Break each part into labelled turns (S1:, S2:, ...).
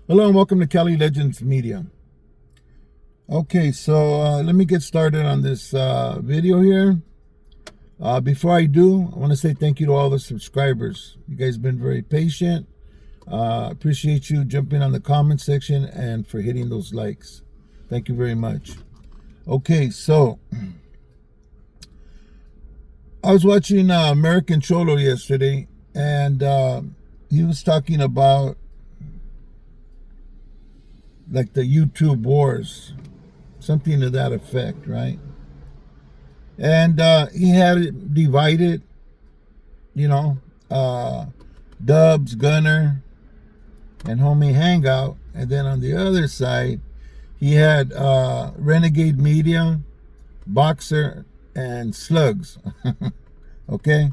S1: Hello and welcome to Cali Legends Media. Okay, so let me get started on this video here. Before I do, I want to say thank you to all the subscribers. You guys have been very patient. Appreciate you jumping on the comment section and for hitting those likes. Thank you very much. Okay, so I was watching American Cholo yesterday, and he was talking about like the YouTube wars, something to that effect, right? And he had it divided, Dubs, Gunner, and Homie Hangout. And then on the other side, he had Renegade Media, Boxer, and Slugs. Okay?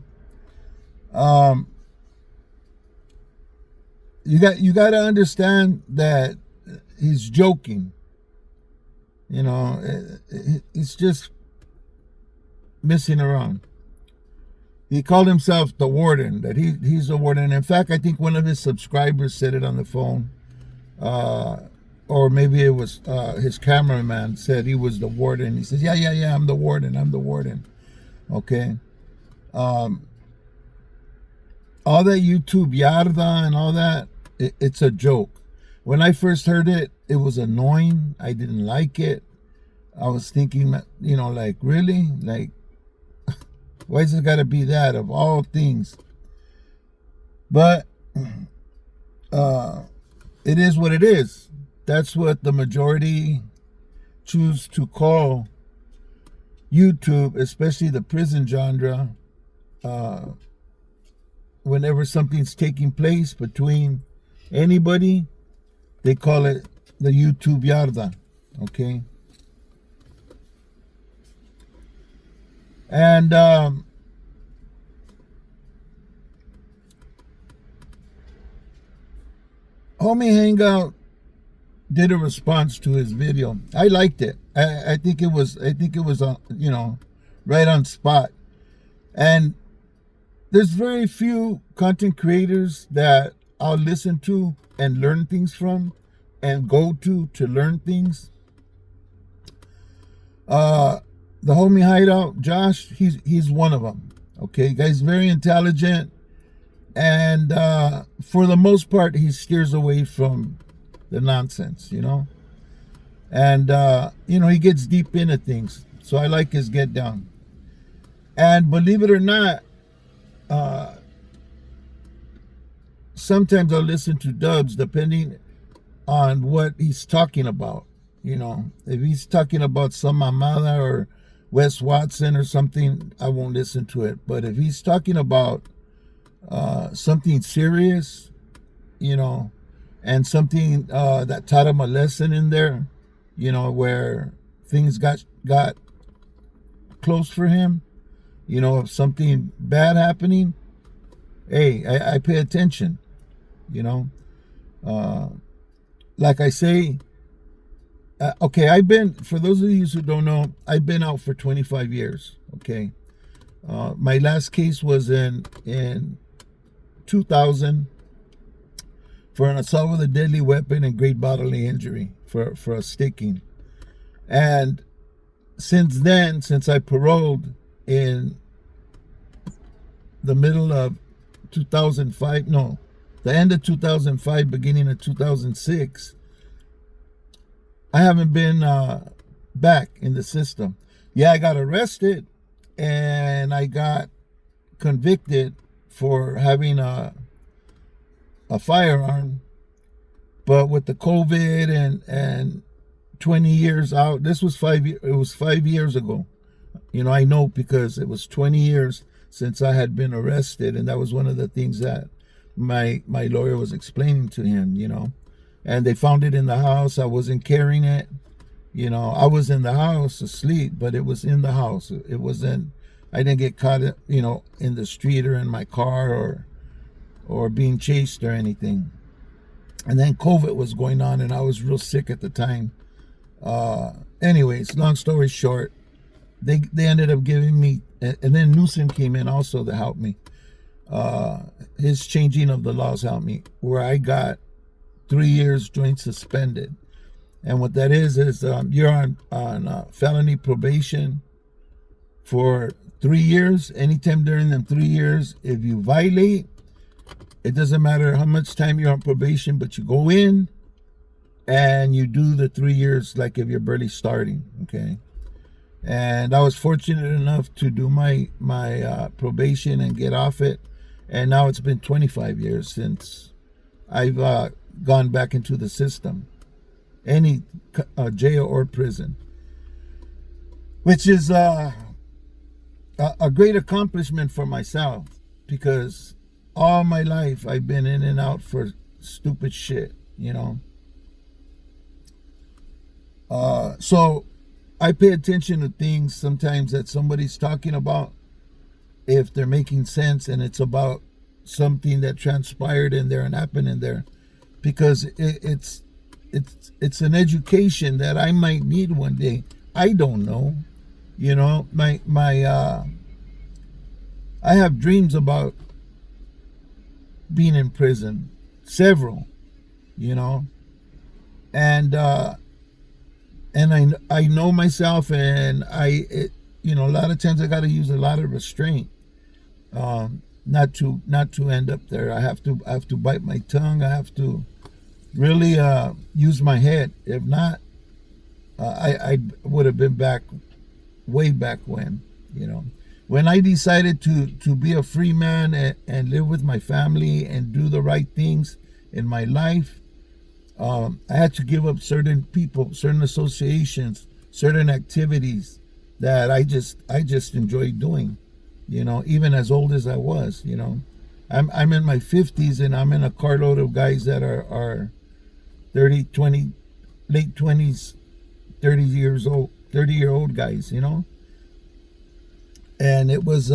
S1: You got to understand that he's joking. He's just messing around. He called himself the warden, that he's the warden. In fact, I think one of his subscribers said it on the phone. Or maybe it was his cameraman said he was the warden. He says, yeah, I'm the warden. Okay. All that YouTube yarda and all that, it's a joke. When I first heard it, it was annoying. I didn't like it. I was thinking, like, really? Like, why is it got to be that of all things? But it is what it is. That's what the majority choose to call YouTube, especially the prison genre. Whenever something's taking place between anybody, they call it the YouTube yarda, okay? And Homie Hangout did a response to his video. I liked it. I think it was right on spot. And there's very few content creators that I'll listen to and learn things from and go to learn things. The Homie Hideout, Josh, he's one of them. Okay, guy's very intelligent, and for the most part, he steers away from the nonsense, and he gets deep into things. So I like his get down. And believe it or not, sometimes I'll listen to Dubs depending on what he's talking about. If he's talking about some mamada or Wes Watson or something, I won't listen to it. But if he's talking about something serious, and something that taught him a lesson in there, where things got close for him, of something bad happening, hey, I pay attention, like I say, okay, for those of you who don't know, I've been out for 25 years, okay? My last case was in 2000 for an assault with a deadly weapon and great bodily injury for a sticking. And since I paroled in the middle of 2005, no, the end of 2005, beginning of 2006, I haven't been back in the system. Yeah, I got arrested and I got convicted for having a firearm, but with the COVID and 20 years out, it was 5 years ago. I know because it was 20 years since I had been arrested, and that was one of the things that my lawyer was explaining to him, and they found it in the house. I wasn't carrying it. I was in the house asleep, but it was in the house. It wasn't, I didn't get caught, in the street or in my car or being chased or anything. And then COVID was going on, and I was real sick at the time. Anyways, long story short, they ended up giving me, and then Newsom came in also to help me. His changing of the laws helped me, where I got 3 years joint suspended. And what that is you're on felony probation for 3 years. Anytime during them 3 years, if you violate, it doesn't matter how much time you're on probation, but you go in and you do the 3 years like if you're barely starting, okay? And I was fortunate enough to do my probation and get off it. And now it's been 25 years since I've gone back into the system, any jail or prison, which is a great accomplishment for myself, because all my life I've been in and out for stupid shit, you know. So I pay attention to things sometimes that somebody's talking about, if they're making sense and it's about something that transpired in there and happened in there, because it's an education that I might need one day. I don't know, you know. I have dreams about being in prison, several, you know, and I know myself, and you know, a lot of times I got to use a lot of restraint, not to end up there. I have to bite my tongue. I have to really use my head. If not, I would have been way back when, you know. When I decided to be a free man and live with my family and do the right things in my life, I had to give up certain people, certain associations, certain activities that I just enjoyed doing, you know, even as old as I was, you know. I'm in my 50s, and I'm in a carload of guys that are 30, 20, late 20s, 30-year-old guys, you know. And it was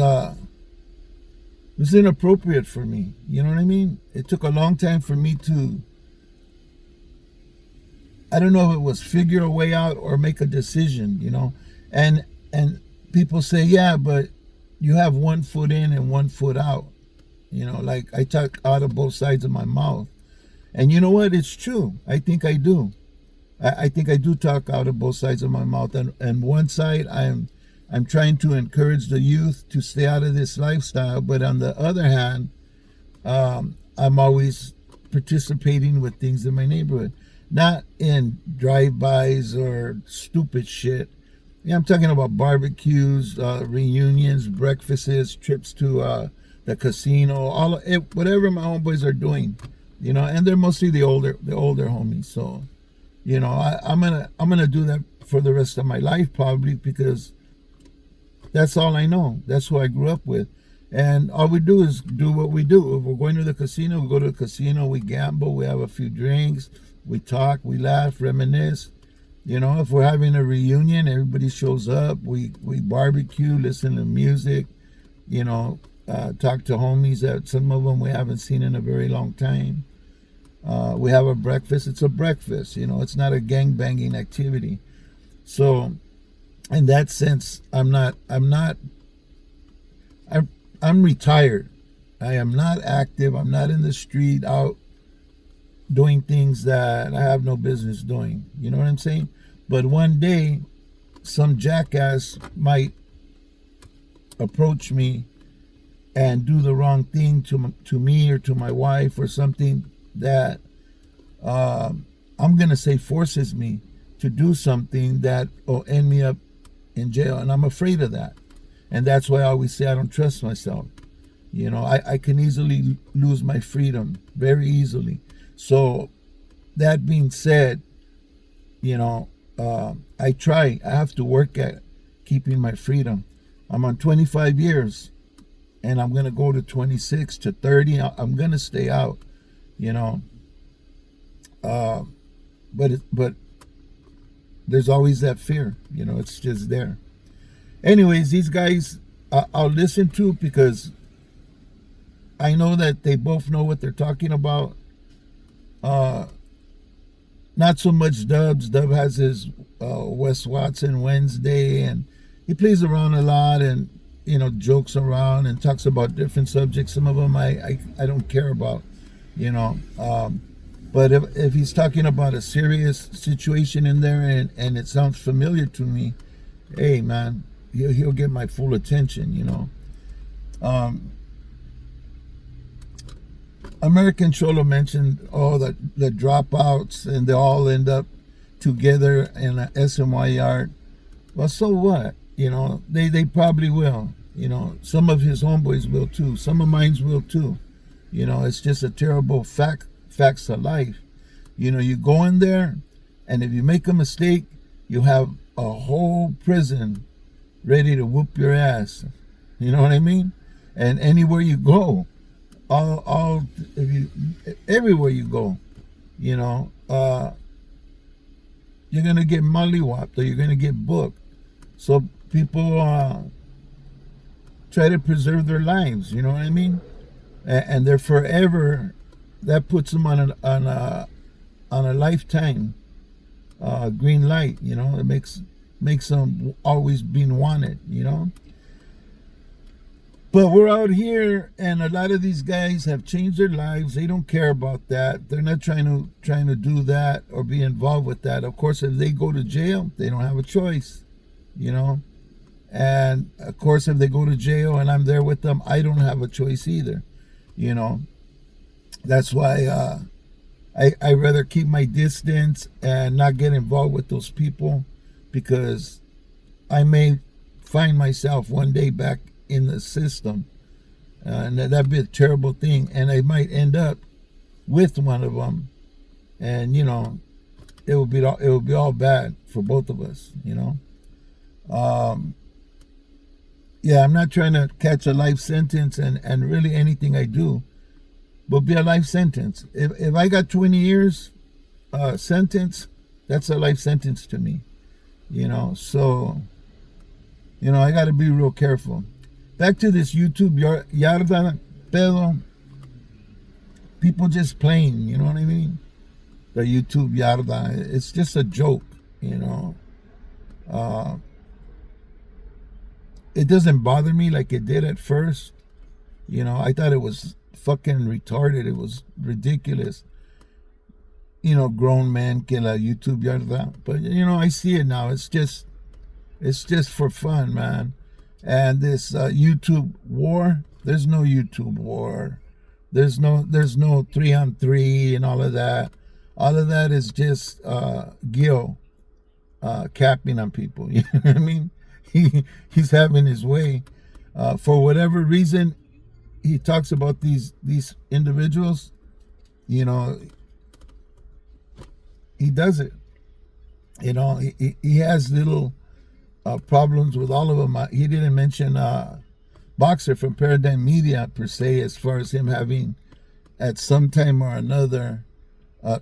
S1: inappropriate for me, you know what I mean? It took a long time for me to, I don't know if it was figure a way out or make a decision, you know. And people say, yeah, but you have 1 foot in and 1 foot out, you know, like I talk out of both sides of my mouth. And you know what? It's true. I think I do. I think I do talk out of both sides of my mouth. And one side, I'm trying to encourage the youth to stay out of this lifestyle. But on the other hand, I'm always participating with things in my neighborhood. Not in drive-bys or stupid shit. Yeah, I'm talking about barbecues, reunions, breakfasts, trips to the casino, whatever my homeboys are doing, you know. And they're mostly the older homies. So, you know, I'm gonna do that for the rest of my life, probably, because that's all I know. That's who I grew up with. And all we do is do what we do. If we're going to the casino, we go to the casino, we gamble, we have a few drinks, we talk, we laugh, reminisce. You know, if we're having a reunion, everybody shows up, we barbecue, listen to music, you know, talk to homies that some of them we haven't seen in a very long time. We have a breakfast. It's a breakfast, you know, it's not a gang-banging activity. So in that sense, I'm retired. I am not active. I'm not in the street out doing things that I have no business doing. You know what I'm saying? But one day, some jackass might approach me and do the wrong thing to me or to my wife, or something that I'm going to say forces me to do something that will end me up in jail. And I'm afraid of that. And that's why I always say I don't trust myself. You know, I can easily lose my freedom, very easily. So that being said, you know, I have to work at keeping my freedom. I'm on 25 years, and I'm going to go to 26 to 30. I'm going to stay out, you know. But there's always that fear, you know, it's just there. Anyways, these guys, I'll listen to, because I know that they both know what they're talking about. Not so much Dubs. Dub has his Wes Watson Wednesday, and he plays around a lot, and, you know, jokes around and talks about different subjects. Some of them I don't care about, you know. But if he's talking about a serious situation in there and it sounds familiar to me, hey man, he'll get my full attention, you know. American Cholo mentioned the dropouts and they all end up together in a SMY yard. Well, so what? You know, they probably will. You know, some of his homeboys will too. Some of mine will too. You know, it's just a terrible facts of life. You know, you go in there, and if you make a mistake, you have a whole prison ready to whoop your ass. You know what I mean? And anywhere you go, everywhere you go, you know, you're gonna get mollywopped or you're gonna get booked. So people try to preserve their lives. You know what I mean? And they're forever. That puts them on a lifetime green light. You know, it makes them always being wanted. You know. But we're out here, and a lot of these guys have changed their lives. They don't care about that. They're not trying to do that or be involved with that. Of course, if they go to jail, they don't have a choice, you know. And of course, if they go to jail and I'm there with them, I don't have a choice either, you know. That's why I rather keep my distance and not get involved with those people, because I may find myself one day back in the system, and that'd be a terrible thing, and I might end up with one of them, and you know, it will be all bad for both of us, you know. Yeah, I'm not trying to catch a life sentence, and really anything I do will be a life sentence. If I got 20 years sentence, that's a life sentence to me, you know. So, you know, I got to be real careful. Back to this YouTube yarda pedo. People just playing, you know what I mean? The YouTube yarda. It's just a joke, you know. It doesn't bother me like it did at first. You know, I thought it was fucking retarded. It was ridiculous. You know, grown man que la YouTube yarda. But, you know, I see it now. It's just for fun, man. And this YouTube war, there's no YouTube war. There's no 3-on-3 and all of that. All of that is just Gil capping on people. You know what I mean? He's having his way. For whatever reason, he talks about these individuals. You know, he does it. You know, he has little problems with all of them. He didn't mention Boxer from Paradigm Media per se, as far as him having at some time or another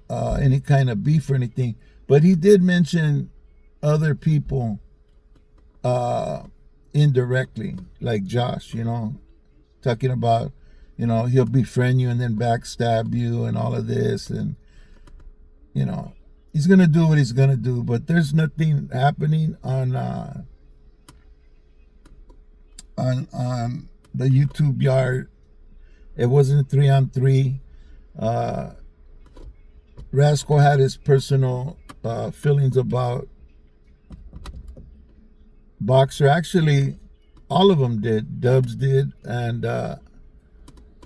S1: any kind of beef or anything. But he did mention other people indirectly, like Josh, you know, talking about, you know, he'll befriend you and then backstab you and all of this, and you know, he's gonna do what he's gonna do. But there's nothing happening on the YouTube yard. It wasn't 3-on-3. Rascal had his personal feelings about Boxer. Actually, all of them did. Dubs did, and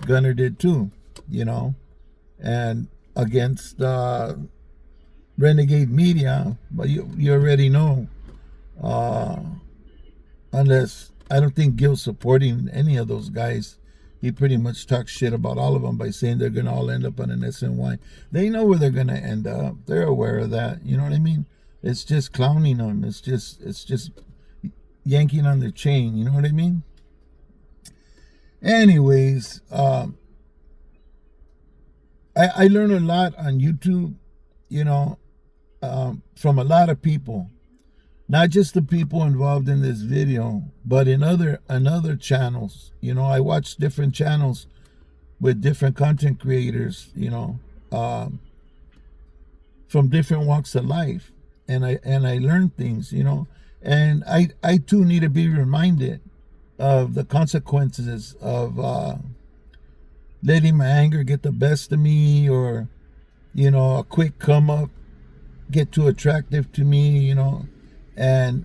S1: Gunner did too, you know. And against Renegade Media, but you already know, unless, I don't think Gil's supporting any of those guys. He pretty much talks shit about all of them by saying they're going to all end up on an SNY. They know where they're going to end up. They're aware of that. You know what I mean? It's just clowning them. It's just yanking on their chain. You know what I mean? Anyways, I learn a lot on YouTube, you know, from a lot of people. Not just the people involved in this video, but in other channels. You know, I watch different channels with different content creators, you know, from different walks of life. And I learn things, you know. And I too need to be reminded of the consequences of letting my anger get the best of me, or you know, a quick come up get too attractive to me, you know, and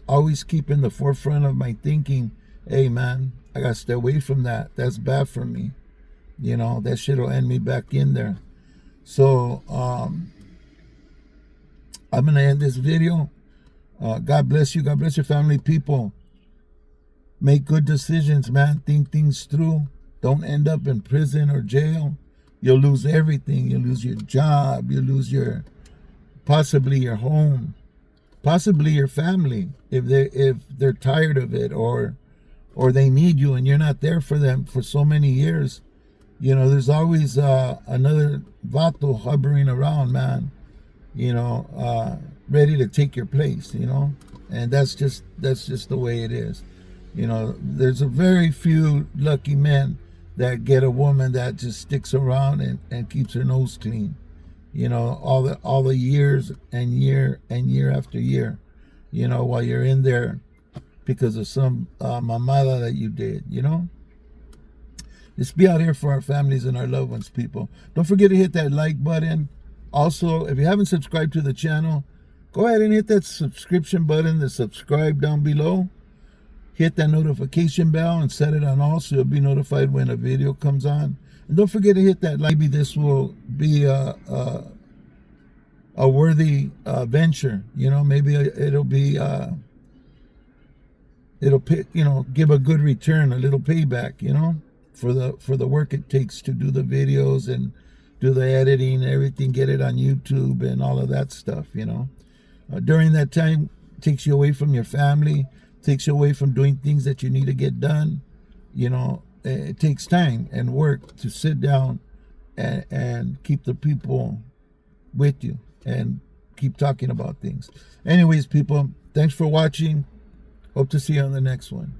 S1: always keep in the forefront of my thinking, hey man, I gotta stay away from that. That's bad for me. You know, that shit will end me back in there. So I'm gonna end this video. God bless you. God bless your family, people. Make good decisions, man. Think things through. Don't end up in prison or jail. You'll lose everything. You'll lose your job. You'll lose your, possibly your home, possibly your family if they're tired of it, or they need you and you're not there for them for so many years. You know, there's always another vato hovering around, man. You know, ready to take your place. You know, and that's just the way it is. You know, there's a very few lucky men that get a woman that just sticks around and keeps her nose clean. You know, all the years and year after year. You know, while you're in there because of some mamada that you did. You know. Let's be out here for our families and our loved ones, people. Don't forget to hit that like button. Also, if you haven't subscribed to the channel, go ahead and hit that subscription button, the subscribe down below. Hit that notification bell and set it on all so you'll be notified when a video comes on. And don't forget to hit that like. Maybe this will be a worthy venture. You know, maybe it'll be give a good return, a little payback. You know, for the work it takes to do the videos and do the editing and everything, get it on YouTube and all of that stuff. You know, during that time, it takes you away from your family. Takes you away from doing things that you need to get done. You know, it takes time and work to sit down and keep the people with you and keep talking about things. Anyways, people, thanks for watching. Hope to see you on the next one.